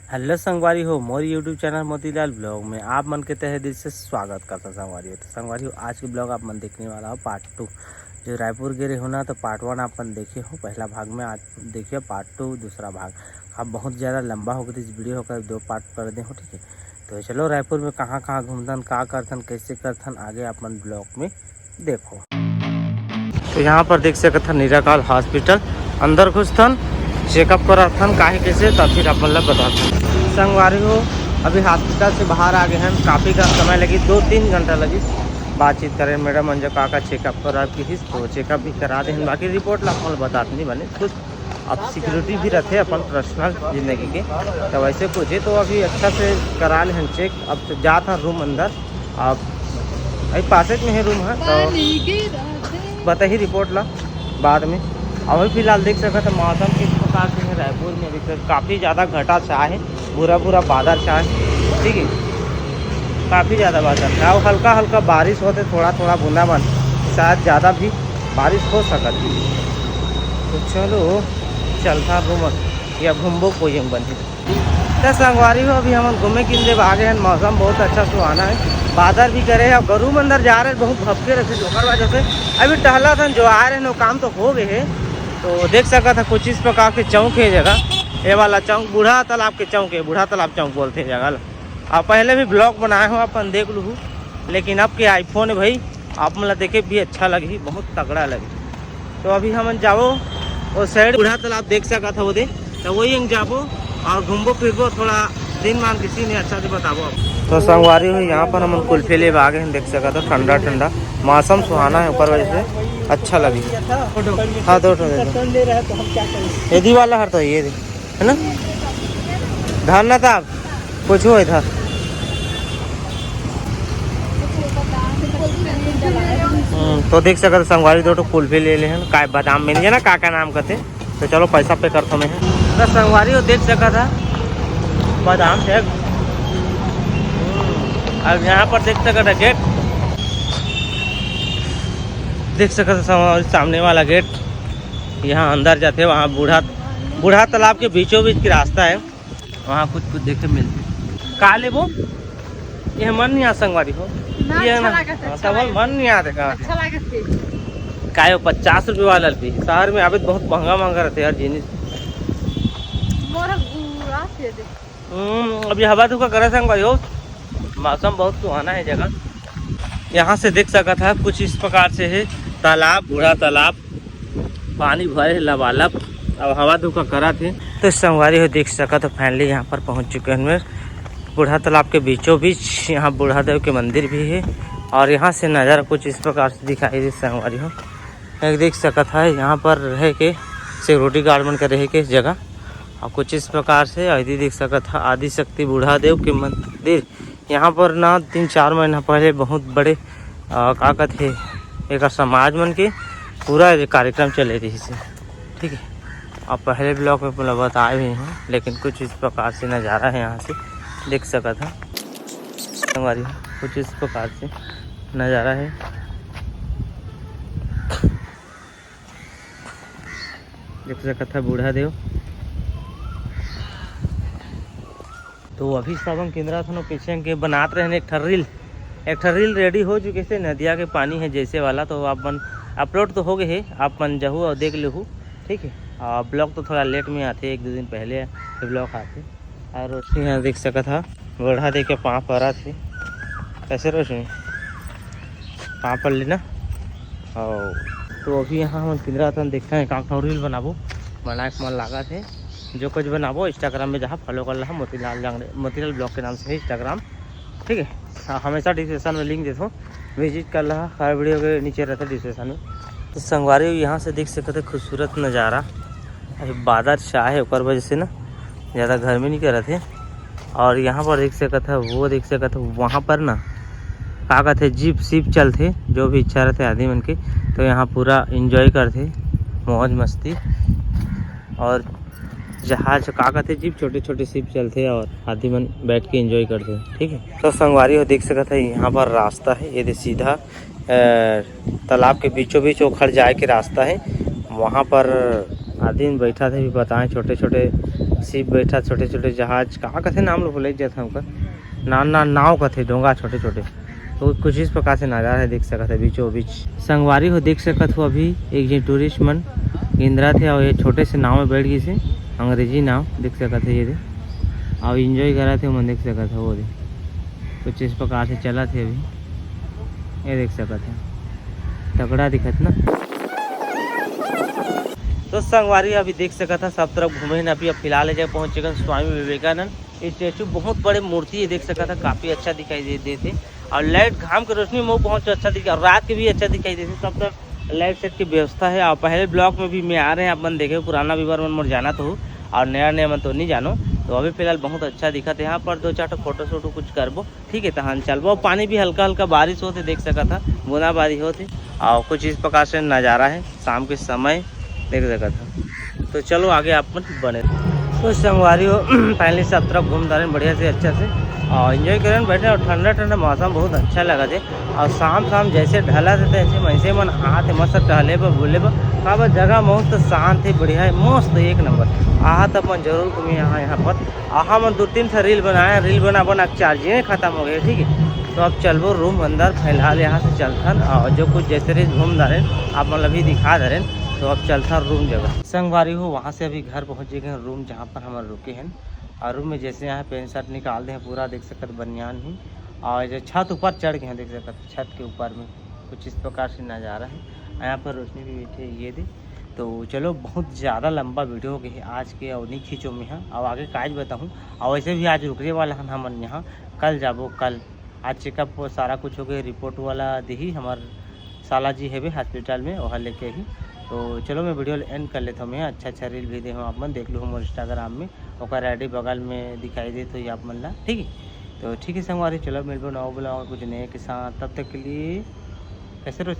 Hello संगवारी हो मोर YouTube channel Motilal blog में आप मन के तहे दिल से स्वागत करता संगवारी हो। तो संगवारी हो आज के ब्लॉग आप मन देखने वाला हो पार्ट 2। जो रायपुर गिरे हो ना तो पार्ट 1 आप मन देखे हो पहला भाग में, आज देखिए पार्ट 2 दूसरा भाग। आप बहुत ज़्यादा लंबा हो गया इस वीडियो होकर 2 पार्ट कर दे हो, ठीक है। तो चलो रायपुर में कहाँ कहाँ घूमथन, का करथन, कैसे करथन, आगे आप मन ब्लॉग में देखो। तो यहाँ पर देख सकते निराकाल हॉस्पिटल अंदर घुसथन चेकअप कराथन काहे कैसे, तब फिर आप मतलब बताथन। संगवारी हो अभी हॉस्पिटल से बाहर आ गए हैं, काफ़ी का समय लगी, 2-3 घंटा लगी बातचीत करें मैडम अंजो का चेकअप करा की तो चेकअप भी करा दे। बाकी रिपोर्ट ला अपन बताते नहीं बने कुछ। अब सिक्योरिटी भी रहते अपन पर्सनल जिंदगी के, तो वैसे कुछ है तो अभी अच्छा से करा ले चेक। अब तो जाता रूम अंदर, अब अभी पास में है रूम है तो बता ही रिपोर्ट ला बाद में। अभी फिलहाल देख सकते हैं मौसम किस प्रकार से है रायपुर में। अभी काफ़ी ज़्यादा घटा छाया है, पूरा बादल छाया है, ठीक है। काफ़ी ज़्यादा बादल है और हल्का हल्का बारिश होते, थोड़ा बूंदाबांद, शायद ज़्यादा भी बारिश हो सकती है। तो चलो चलता घूम या घूमबो कोई बनी तो संगवारी हो। अभी हम घूमे के लिए आगे हैं, मौसम बहुत अच्छा सुहाना है, बादल भी करे और रूम अंदर जा रहे बहुत भपके रहे दोपहर वजह से। अभी टहला था जो आ रहे हैं काम तो हो गए है। तो देख सका था कुछ इस प्रकार के चौक है जगह, ये वाला चौक बूढ़ा तालाब के चौक है, बूढ़ा तालाब चौक बोलते हैं जगह। आप पहले भी ब्लॉग बनाए हो अपन देख लूँ, लेकिन अब के आईफोन है भाई आप मतलब देखे भी अच्छा लगी, बहुत तगड़ा लगे। तो अभी हम जाओ वो साइड बूढ़ा तालाब देख सका था वो दे, तो वही हम जाबो और घूमबो फिरबो, थोड़ा दिन मान किसी ने अच्छा से बताबो। तो संगवारी हुई यहाँ पर हम कुल्फी ले आगे देख सका था, ठंडा ठंडा मौसम सुहाना है, ऊपर वजह से अच्छा लगी। हाँ दो यदि वाला हर तो ये है ना धान ना था कुछ हो था। तो देख सकते संगवारी दो कुल्फी ले हैं, का बादाम मिल जाए ना का नाम कहते। तो चलो पैसा पे करता मैं तो संगवारी हो देख सका था बादाम शेक। अब यहाँ पर देख सका था गेट, देख सका था सामने वाला गेट, यहाँ अंदर जाते वहाँ बूढ़ा तालाब के बीचों बीच की रास्ता है, वहाँ कुछ देखे मिलते का ले वो। ये मन नहीं आ संगवारी हो ये ना सवाल मन नहीं आते का 50 रुपये वाला भी शहर में आवे बहुत महंगा रहते हर जिनिस। अभी हवा धुका करे संगवारी हो, मौसम बहुत सुहाना है जगह। यहाँ से देख सका था कुछ इस प्रकार से है तालाब, बूढ़ा तालाब, पानी भरे लबालब, अब हवा धुका करा थे। तो संगवारी हो देख सका तो फाइनली यहाँ पर पहुँच चुके हैं बूढ़ा तालाब के बीचों बीच। यहाँ बूढ़ा देव के मंदिर भी है और यहाँ से नज़ारा कुछ इस प्रकार से दिखाई दे संगवारी हो। एक देख सका था यहाँ पर रह के सिक्योरिटी गार्ड बन कर रह के जगह, और कुछ इस प्रकार से आदि देख सका था आदि शक्ति बूढ़ा देव के मंदिर। यहाँ पर ना 3-4 महीना पहले बहुत बड़े का कहते एक समाज मन के पूरा कार्यक्रम चले रही से, ठीक है। अब पहले ब्लॉग में मतलब बताए हुए हैं, लेकिन कुछ इस प्रकार से नज़ारा है यहाँ से देख सका था हमारी, कुछ इस प्रकार से नज़ारा है। देख सका था बूढ़ा देव। तो अभी सब हम केंद्रा था पीछे के बनाते रहे एक रील रेडी हो चुके से, नदिया के पानी है जैसे वाला। तो आप मन अपलोड तो हो गए है, आप मन जहू और देख लू, ठीक है। ब्लॉग तो थोड़ा लेट में आते, 1-2 दिन पहले ब्लॉग आते। और रोशनी यहाँ देख सका था बूढ़ा दे के पाँव पड़ा थे, कैसे रोशनी पाँव पड़ ली ना। और तो अभी यहाँ हम केंद्रा था देखते हैं का रील बनाबो, बना के मन लगा थे जो कुछ बनाबो इंस्टाग्राम में जहाँ फॉलो कर रहा मोतीलाल ब्लॉग के नाम से है इंस्टाग्राम, ठीक है। हाँ हमेशा डिस्क्रिप्शन में लिंक देता हूँ, विजिट कर रहा हर वीडियो के नीचे रहता है डिस्क्रिप्शन में। तो संगवारी यहाँ से देख सकते खूबसूरत नज़ारा, अभी बादल छाया है ऊपर वजह से ना ज़्यादा गर्मी नहीं कर रहे थे। और यहाँ पर देख सका था वो देख सका था वहाँ पर ना का कहते जीप सीप चलते, जो भी इच्छा रहते आदमी मन के, तो यहाँ पूरा इंजॉय करते मौज मस्ती। और जहाज का कहते जीप छोटे सीप चलते और आदमी मन बैठ के एंजॉय करते, ठीक है। तो संगवारी हो देख सकता है यहाँ पर रास्ता है, ये सीधा तालाब के बीचों बीच उखड़ जाए के रास्ता है। वहाँ पर आदमी बैठा थे भी बताएं, छोटे शिप बैठा, छोटे छोटे जहाज कहाँ कथे नाम लोग भूल जाते हमका, नाव कथे, डोंगा छोटे छोटे। तो कुछ इस प्रकार से नज़ारा है, देख सकते हैं बीचों बीच। संगवारी हो देख सकत हो, अभी एक जी टूरिस्ट मन इंदिरा थे और ये छोटे से नाव में बैठ गई से, अंग्रेजी नाव देख सकते है ये और इंजॉय करा थे मन, देख सकते हो वो कुछ इस प्रकार से चला थे अभी, ये देख सकते हैं तगड़ा दिखत ना। तो संगवारी अभी देख सकता था सब तरफ घूमे ना, अभी फिलहाल जगह पहुँचे गए स्वामी विवेकानंद। ये स्टेचू बहुत बड़े मूर्ति है, देख सकता था काफ़ी अच्छा दिखाई देते और लाइट घाम के रोशनी में बहुत अच्छा दिखा, और रात के भी अच्छा दिखाई देते, सब तरफ लाइट सेट की व्यवस्था है। और पहले ब्लॉक में भी मैं आ रहे हैं, आप मन देखे पुराना विवर मन मोर जाना तो और नया मन तो नहीं जानो। तो अभी फिलहाल बहुत अच्छा दिखा था यहाँ पर, 2-4 फोटो शोटो कुछ करबो, ठीक है। तो हाँ चलबो, पानी भी हल्का हल्का बारिश होते, देख सका था बूंदाबांदी होती और कुछ इस प्रकार से नज़ारा है शाम के समय, देख सका था। तो चलो आगे आप बने। तो संगवारी हो फाइनली सब तरफ घूम रहे हैं बढ़िया से अच्छा से और इन्जॉय करें बैठे, और ठंडा ठंडा मौसम बहुत अच्छा लगा थे। और शाम जैसे ढला थे ऐसे वैसे मन आते मस्त टहले पर बोले पर का जगह बहुत शांत है, बढ़िया है, मस्त एक नंबर। आहा तब मन जरूर घूमिए यहाँ पर। आहा मन 2-3 रील बनाया, रील बना चार्जिंग खत्म हो गए, ठीक है। तो अब चलबो रूम अंदर, फिलहाल यहाँ से चलथन और जो कुछ जैसे रील घूम रहे आप मतलब अभी दिखा दे रहे। तो अब चलता रूम जगह संगवारी हो, वहाँ से अभी घर पहुँचे गए रूम जहाँ पर हम रुके हैं। और रूम में जैसे यहाँ पेंट शर्ट निकाल दे हैं पूरा, देख सकते बनियान ही। और जो छत ऊपर चढ़ गए हैं, देख सकते छत के ऊपर में कुछ इस प्रकार से नज़ारा है। यहाँ पर रोशनी भी बैठे ये दे। तो चलो बहुत ज़्यादा लंबा वीडियो हो गई आज के और नहीं खींचो में हाँ, अब आगे काज बताऊँ। और वैसे भी आज रुकने वाला हम हमन यहाँ, कल जाबो, कल आज चेकअप सारा कुछ हो गया, रिपोर्ट वाला दी हमार साला जी है हॉस्पिटल में, वहाँ लेके ही। तो चलो मैं वीडियो एंड कर लेता हूँ। मैं अच्छा रिल भी दे हूँ, आप मन देख लो हमारे इंस्टाग्राम में, और आईडी बगल में दिखाई दे तो ये आप मन ला, ठीक है। तो ठीक है संगवारी, चलो मिल नौ ब्लॉग कुछ नए के साथ, तब तक के लिए कैसे रोज